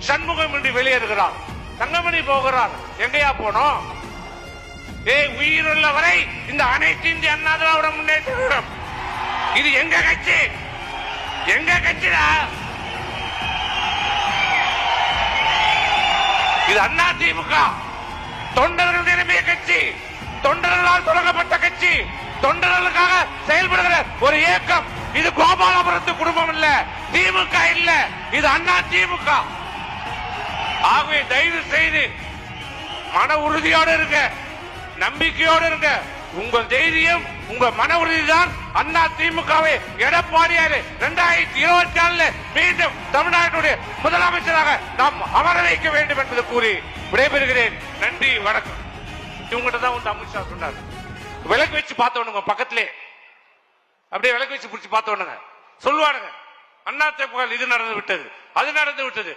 சண்முகம் இன்றி வெளியேறுகிறார். தங்கமணி போகிறார். எங்கயா போனோம்? உயிருள்ள வரை இந்த அனைத்து இந்திய அண்ணா திராவிட முன்னேற்றம் இது எங்க கட்சி, எங்க கட்சிடா இது. அண்ணா திமுக தொண்டர்கள் நிரம்பிய கட்சி, தொண்டர்களால் தொடங்கப்பட்ட கட்சி, தொண்டர்களுக்காக செயல்படுகிற ஒரு இயக்கம். இது கோபாலபுரத்து குடும்பம் இல்ல, திமுக இல்ல, இது அண்ணா திமுக. ஆகவே தயவு செய்து மன உறுதியோடு இருங்க, நம்பிக்கையோடு இருங்க. உங்கள் தைரியம், உங்க மன உறுதிதான் அண்ணா திமுகவை எடப்பாடியார் 2024 மீண்டும் தமிழ்நாட்டுடைய முதலமைச்சராக நாம் அமர வைக்க வேண்டும் என்பதை கூறி விடைபெறுகிறேன். நன்றி, வணக்கம். இவங்ககிட்ட தான் வந்து அமித்ஷா சொன்னார், விளக்கு வச்சு பார்த்தவனுங்க பக்கத்திலே அப்படியே விளக்கு வச்சு பிடிச்சி பார்த்தவனுங்க சொல்லுவானுங்க, அண்ணா திமுக இது நடந்து விட்டது, அது நடந்து விட்டது.